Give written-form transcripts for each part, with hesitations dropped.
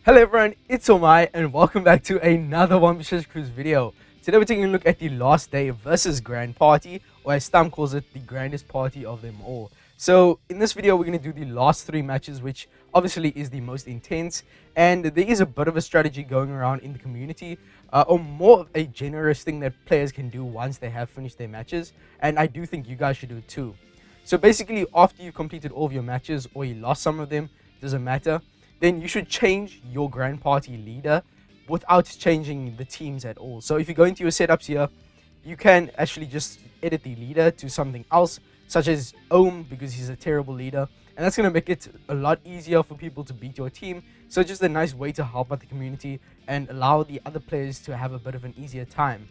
Hello everyone, it's Omai and welcome back to another One Vicious Cruise video. Today we're taking a look at the last day versus grand party, or as Stam calls it, the grandest party of them all. So in this video we're going to do the last 3 matches, which obviously is the most intense, and there is a bit of a strategy going around in the community, or more of a generous thing that players can do once they have finished their matches, and I do think you guys should do it too. So basically, after you've completed all of your matches or you lost some of them, doesn't matter, then you should change your grand party leader without changing the teams at all. So if you go into your setups here, you can actually just edit the leader to something else, such as Ohm, because he's a terrible leader, and that's going to make it a lot easier for people to beat your team. So just a nice way to help out the community and allow the other players to have a bit of an easier time.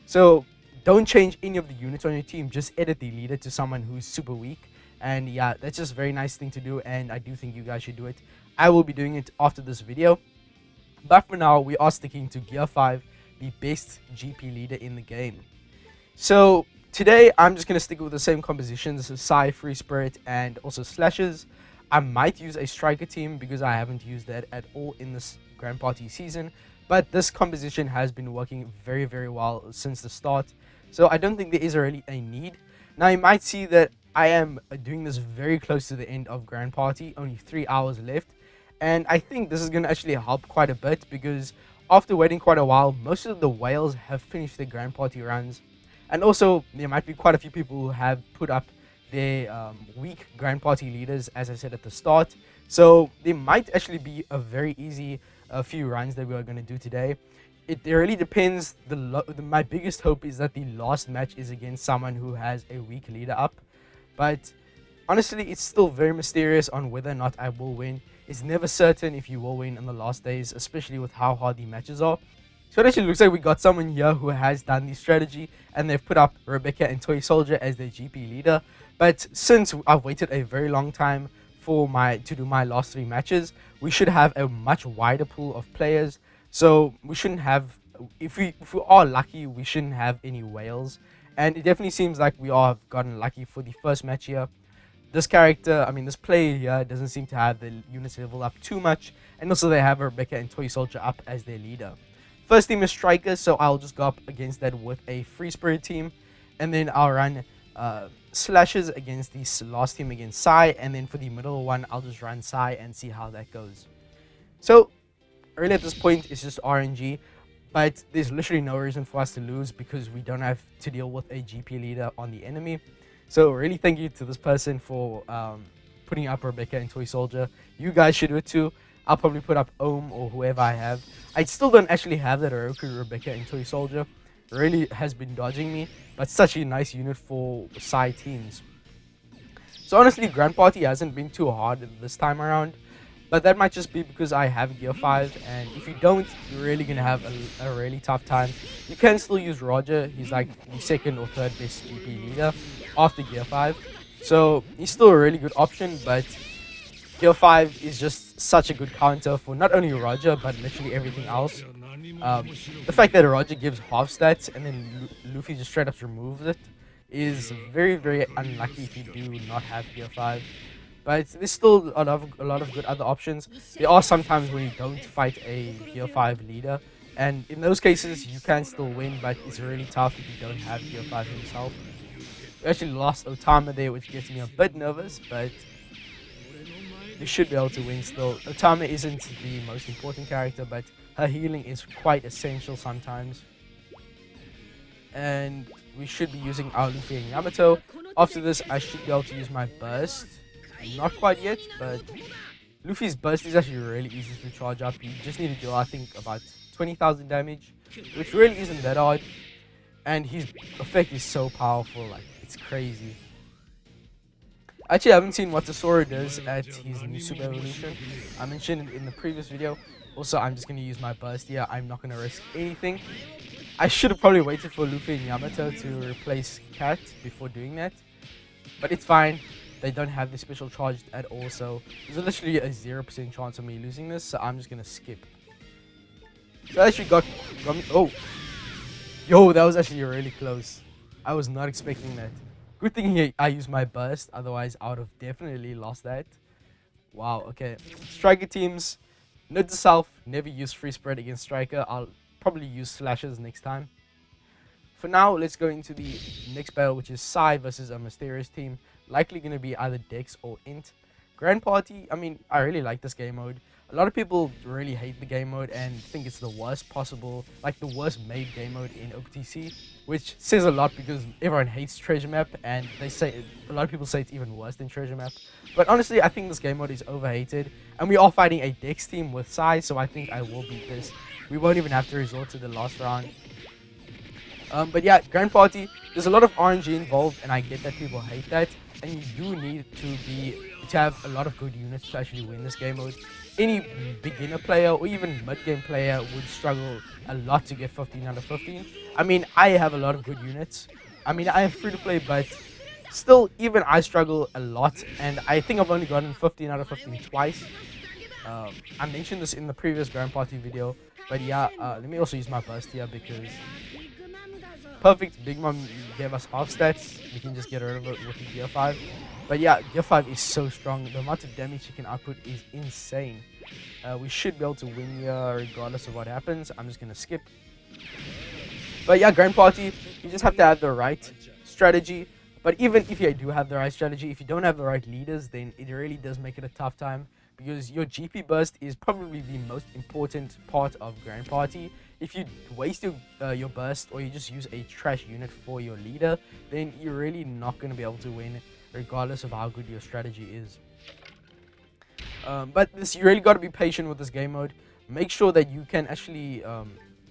So don't change any of the units on your team, just edit the leader to someone who's super weak. And yeah, that's just a very nice thing to do, and I do think you guys should do it. I will be doing it after this video, but for now we are sticking to Gear 5, the best GP leader in the game. So today I'm just going to stick with the same compositions, Psy, Free Spirit, and also Slashes. I might use a striker team because I haven't used that at all in this Grand Party season, but this composition has been working very well since the start, so I don't think there is really a need. Now you might see that I am doing this very close to the end of Grand Party, only 3 hours left, and I think this is going to actually help quite a bit because after waiting quite a while, most of the whales have finished their Grand Party runs, and also there might be quite a few people who have put up their weak Grand Party leaders, as I said at the start, so there might actually be a very easy few runs that we are going to do today. It really depends. My biggest hope is that the last match is against someone who has a weak leader up, but honestly it's still very mysterious on whether or not I will win. It's never certain if you will win on the last days, especially with how hard the matches are. So it actually looks like we got someone here who has done the strategy, and they've put up Rebecca and Toy Soldier as their GP leader. But since I've waited a very long time to do my last 3 matches, we should have a much wider pool of players. So we shouldn't have, if we are lucky, we shouldn't have any whales. And it definitely seems like we all have gotten lucky for the first match here. This player here doesn't seem to have the units level up too much, and also they have Rebecca and Toy Soldier up as their leader. First team is Strikers, so I'll just go up against that with a Free Spirit team, and then I'll run Slashes against the last team against Psy, and then for the middle one I'll just run Psy and see how that goes. So really at this point it's just RNG, but there's literally no reason for us to lose because we don't have to deal with a GP leader on the enemy. So really thank you to this person for putting up Rebecca and Toy Soldier. You guys should do it too. I'll probably put up Ohm or whoever I have. I still don't actually have that Oroku, Rebecca and Toy Soldier. Really has been dodging me, but such a nice unit for side teams. So honestly, Grand Party hasn't been too hard this time around, but that might just be because I have Gear 5, and if you don't, you're really going to have a really tough time. You can still use Roger. He's like the 2nd or 3rd best GP leader after Gear 5, so he's still a really good option, but Gear 5 is just such a good counter for not only Roger, but literally everything else. The fact that Roger gives half stats and then Luffy just straight up removes it is very unlucky if you do not have Gear 5. But there's still a lot of good other options. There are sometimes when you don't fight a Gear 5 leader, and in those cases you can still win, but it's really tough if you don't have Gear 5 himself. We actually lost Otama there, which gets me a bit nervous, but we should be able to win still. Otama isn't the most important character, but her healing is quite essential sometimes. And we should be using our Luffy and Yamato. After this, I should be able to use my burst. Not quite yet, but Luffy's burst is actually really easy to charge up. You just need to do, I think, about 20,000 damage, which really isn't that hard. And his effect is so powerful, like, it's crazy. Actually, I haven't seen what Tesoro does at his new Super Evolution. I mentioned it in the previous video. Also, I'm just going to use my burst here. I'm not going to risk anything. I should have probably waited for Luffy and Yamato to replace Cat before doing that. But it's fine. They don't have the special charge at all, so there's literally a 0% chance of me losing this, so I'm just going to skip. So I actually got me. Oh! Yo, that was actually really close. I was not expecting that. Good thing I used my burst, otherwise I would have definitely lost that. Wow, okay. Striker teams, Note to self, never use free spread against striker. I'll probably use slashes next time. For now, let's go into the next battle, which is Psy versus a mysterious team. Likely going to be either Dex or Int. Grand Party, I mean, I really like this game mode. A lot of people really hate the game mode and think it's the worst possible, like the worst made game mode in OPTC, which says a lot because everyone hates Treasure Map, and they say a lot of people say it's even worse than Treasure Map. But honestly, I think this game mode is overhated, and we are fighting a Dex team with Psy, so I think I will beat this. We won't even have to resort to the last round. But yeah, Grand Party, there's a lot of RNG involved, and I get that people hate that, and you do need to have a lot of good units to actually win this game mode. Any beginner player or even mid-game player would struggle a lot to get 15 out of 15. I mean, I have a lot of good units. I mean, I am free to play, but still, even I struggle a lot, and I think I've only gotten 15 out of 15 twice. I mentioned this in the previous Grand Party video, but yeah, let me also use my burst here because perfect Big Mom gave us half stats. We can just get rid of it with the Gear 5. But yeah, Gear 5 is so strong. The amount of damage she can output is insane. We should be able to win here regardless of what happens. I'm just going to skip. But yeah, Grand Party, you just have to have the right strategy. But even if you do have the right strategy, if you don't have the right leaders, then it really does make it a tough time. Because your GP burst is probably the most important part of Grand Party. If you waste your burst or you just use a trash unit for your leader, then you're really not going to be able to win regardless of how good your strategy is. But you really got to be patient with this game mode. Make sure that you can actually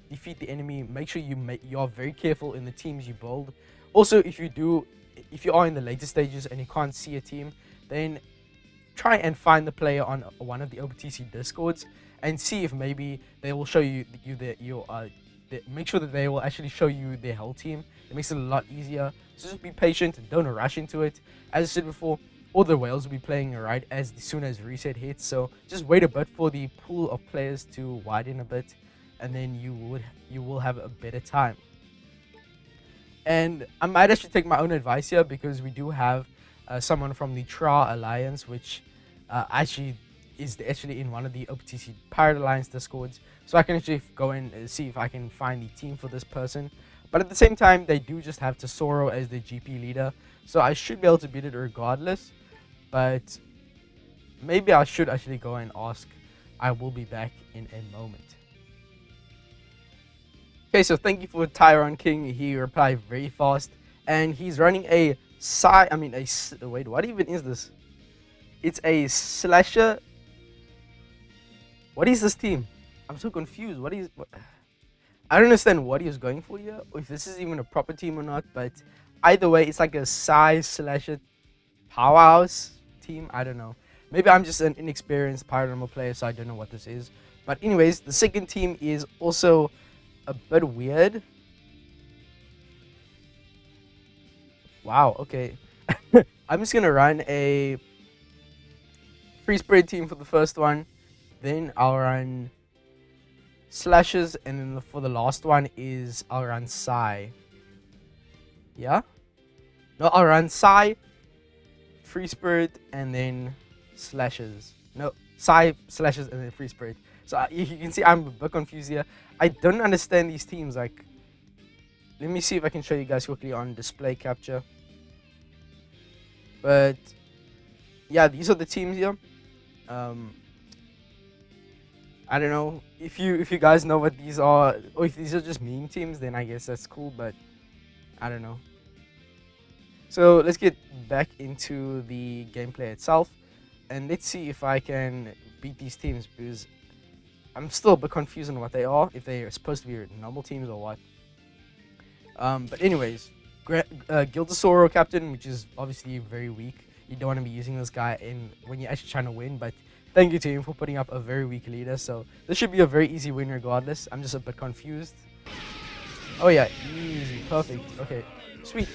defeat the enemy. Make sure you are very careful in the teams you build. Also, if you are in the later stages and you can't see a team, then try and find the player on one of the OPTC discords and see if maybe they will show you make sure that they will actually show you their whole team. It makes it a lot easier. So just be patient and don't rush into it. As I said before, all the whales will be playing right as soon as reset hits, so just wait a bit for the pool of players to widen a bit, and then you will have a better time. And I might actually take my own advice here because we do have someone from the Tra Alliance, which actually is actually in one of the OPTC Pirate Alliance discords, so I can actually go in and see if I can find the team for this person. But at the same time, they do just have Tesoro as the GP leader, so I should be able to beat it regardless. But maybe I should actually go and ask. I will be back in a moment. Okay, so thank you for Tyron King. He replied very fast, and he's running a wait, what even is this? It's a slasher. What is this team? I'm so confused. What? I don't understand what he was going for here, or if this is even a proper team or not. But either way, it's like a slasher powerhouse team. I don't know. Maybe I'm just an inexperienced Pirate Animal player, so I don't know what this is. But anyways, the second team is also a bit weird. Wow, okay. I'm just gonna run a free spread team for the first one, then I'll run slashes, and then for the last one is I'll run Psy. Yeah? No, I'll run Psy, free spirit, and then slashes. No, Psy, slashes, and then free spirit. So you can see I'm a bit confused here. I don't understand these teams. Like, let me see if I can show you guys quickly on display capture. But yeah, these are the teams here. I don't know if you guys know what these are, or if these are just meme teams, then I guess that's cool, but I don't know. So let's get back into the gameplay itself, and let's see if I can beat these teams, because I'm still a bit confused on what they are, if they are supposed to be normal teams or what. But anyways, Gildasoro captain, which is obviously very weak. You don't want to be using this guy when you're actually trying to win, but thank you to him for putting up a very weak leader. So this should be a very easy win regardless. I'm just a bit confused. Oh yeah, easy, perfect. Okay, sweet.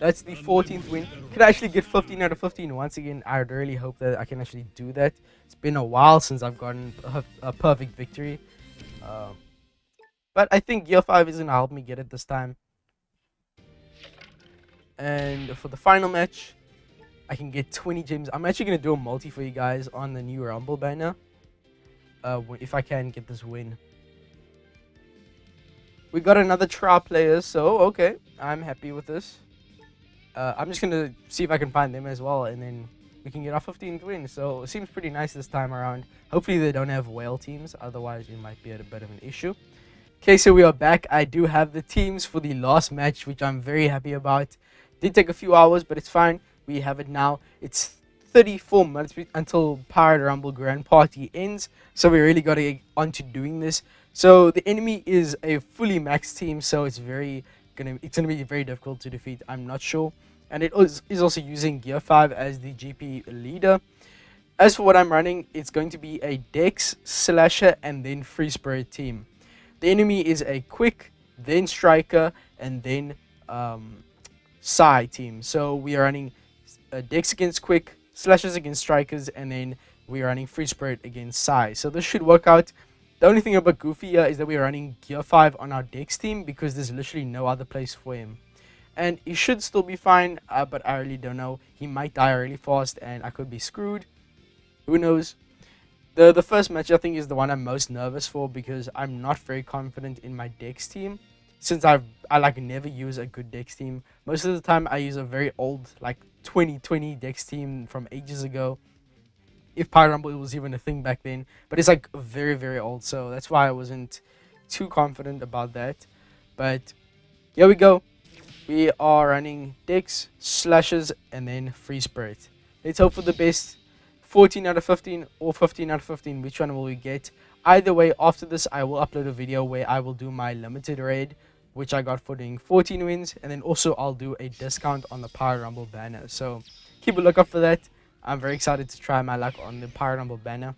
That's the 14th win. Could I actually get 15 out of 15 once again? I really hope that I can actually do that. It's been a while since I've gotten a perfect victory. But I think Gear 5 is going to help me get it this time. And for the final match, I can get 20 gems. I'm actually going to do a multi for you guys on the new Rumble banner. if I can get this win. We got another trial player, so okay, I'm happy with this. I'm just gonna see if I can find them as well, and then we can get our 15th win. So it seems pretty nice this time around. Hopefully they don't have whale teams, otherwise it might be a bit of an issue. Okay, so we are back. I do have the teams for the last match, which I'm very happy about. Did take a few hours, but it's fine. We have it now. It's 34 months until Pirate Rumble Grand Party ends, so we really got to get on to doing this. So the enemy is a fully maxed team, so it's gonna be very difficult to defeat. I'm not sure, and it is also using Gear 5 as the GP leader. As for what I'm running, it's going to be a Dex, Slasher, and then Free Spirit team. The enemy is a Quick, then Striker, and then Psy team. So we are running Dex against Quick, Slashers against Strikers, and then we are running Free Spirit against Psy. So this should work out. The only thing about Goofy here is that we are running Gear 5 on our Dex team because there's literally no other place for him. And he should still be fine, but I really don't know. He might die really fast and I could be screwed. Who knows? The first match I think is the one I'm most nervous for because I'm not very confident in my Dex team. Since I like never use a good Dex team. Most of the time I use a very old like 2020 Dex team from ages ago. If Pirate Rumble was even a thing back then. But it's like very, very old. So that's why I wasn't too confident about that. But here we go. We are running Dex, Slashes, and then Free Spirit. Let's hope for the best. 14 out of 15 or 15 out of 15. Which one will we get? Either way, after this, I will upload a video where I will do my limited raid, which I got for doing 14 wins. And then also I'll do a discount on the Pirate Rumble banner. So keep a lookout for that. I'm very excited to try my luck on the Pirate Rumble banner.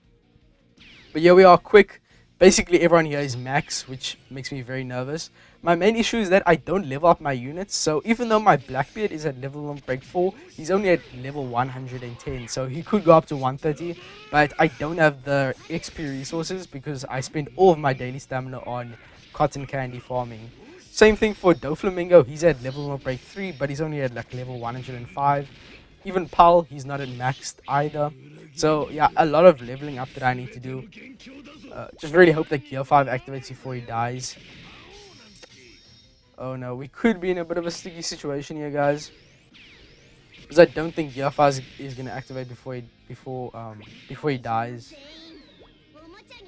But yeah, we are Quick. Basically, everyone here is max, which makes me very nervous. My main issue is that I don't level up my units. So even though my Blackbeard is at level 1 break 4, he's only at level 110. So he could go up to 130. But I don't have the XP resources because I spend all of my daily stamina on cotton candy farming. Same thing for Doflamingo. He's at level 1 break 3, but he's only at like level 105. Even Pal, he's not at maxed either. So yeah, a lot of leveling up that I need to do. Just really hope that Gear 5 activates before he dies. Oh no, we could be in a bit of a sticky situation here, guys. Because I don't think Gear 5 is gonna activate before he dies.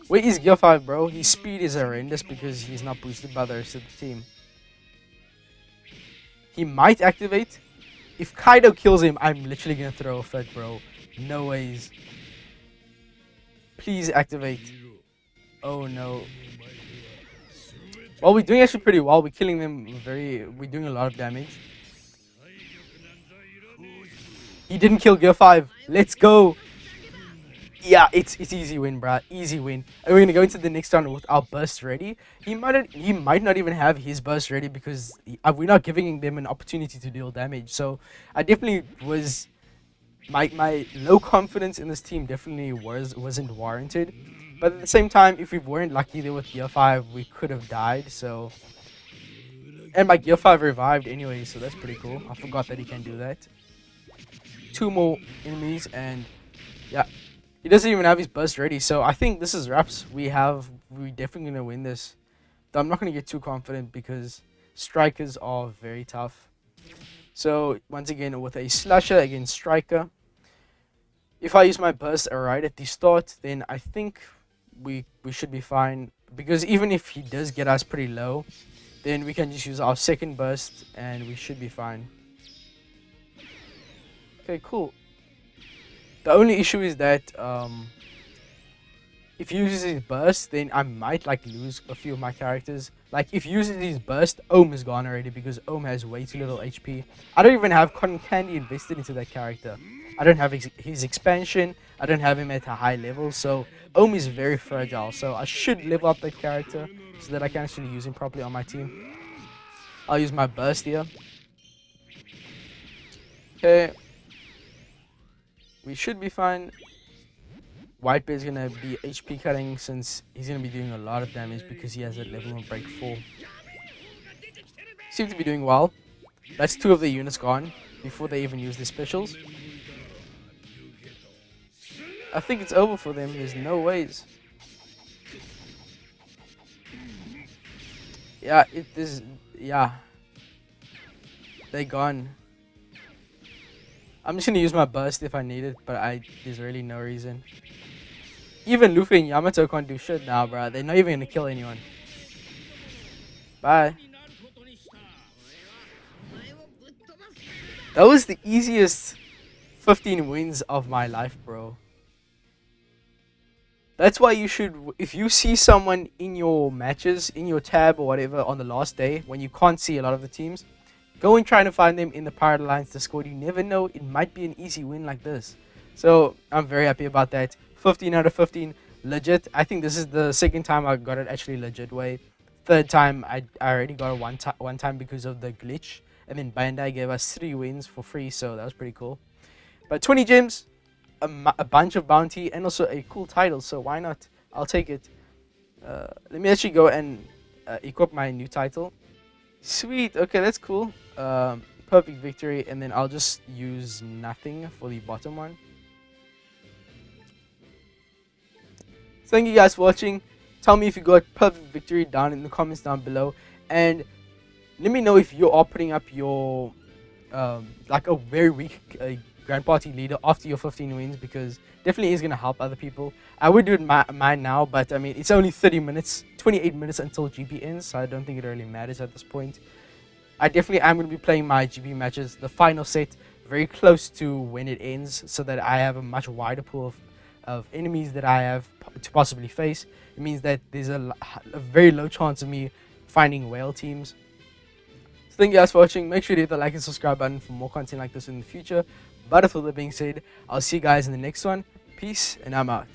Where is Gear 5, bro? His speed is horrendous because he's not boosted by the rest of the team. He might activate. If Kaido kills him, I'm literally gonna throw a fit, bro. No ways. Please activate. Oh no. Well, we're doing actually pretty well. We're killing them we're doing a lot of damage. He didn't kill Gear 5. Let's go. Yeah, it's easy win, bruh. Easy win. And we're gonna go into the next round with our burst ready. He might not even have his burst ready because we're not giving them an opportunity to deal damage. So I definitely was my low confidence in this team definitely wasn't warranted. But at the same time, if we weren't lucky there with Gear 5, we could have died. So, and my Gear 5 revived anyway, so that's pretty cool. I forgot that he can do that. 2 more enemies, and yeah, he doesn't even have his burst ready. So I think this is wraps. We're definitely gonna win this. Though I'm not gonna get too confident because strikers are very tough. So once again, with a slasher against striker. If I use my burst right at the start, then I think we should be fine. Because even if he does get us pretty low, then we can just use our second burst and we should be fine. Okay, cool. The only issue is that if he uses his burst, then I might like lose a few of my characters. Like if he uses his burst, Ohm is gone already because Ohm has way too little HP. I don't even have cotton candy invested into that character. I don't have his expansion. I don't have him at a high level. So Ohm is very fragile. So I should level up that character so that I can actually use him properly on my team. I'll use my burst here. Okay. We should be fine. Whitebeard's gonna be HP cutting since he's gonna be doing a lot of damage because he has a level 1 break 4. Seem to be doing well. That's 2 of the units gone before they even use their specials. I think it's over for them. There's no ways. Yeah, it is. Yeah, they gone. I'm just gonna use my burst if I need it, but there's really no reason. Even Luffy and Yamato can't do shit now, bro. They're not even gonna kill anyone. Bye. That was the easiest 15 wins of my life, bro. That's why you should, if you see someone in your matches, in your tab or whatever on the last day, when you can't see a lot of the teams, go and try to find them in the Pirate Alliance Discord. You never know, it might be an easy win like this. So I'm very happy about that. 15 out of 15, legit. I think this is the second time I got it actually legit way. Third time, I already got it one time because of the glitch. And then Bandai gave us 3 wins for free, so that was pretty cool. But 20 gems, a bunch of bounty, and also a cool title, so why not? I'll take it. Let me actually go and equip my new title. Sweet, okay, that's cool. Perfect victory, and then I'll just use nothing for the bottom one. Thank you guys for watching. Tell me if you got perfect victory down in the comments down below, and let me know if you are putting up your like a very weak Grand Party leader after your 15 wins, because definitely is going to help other people. I would do it mine now, but I mean, it's only 30 minutes, 28 minutes until GP ends, so I don't think it really matters at this point. I definitely am going to be playing my GP matches, the final set, very close to when it ends, so that I have a much wider pool of enemies that I have to possibly face. It means that there's a very low chance of me finding whale teams. So thank you guys for watching. Make sure to hit the like and subscribe button for more content like this in the future. But with all that being said, I'll see you guys in the next one. Peace, and I'm out.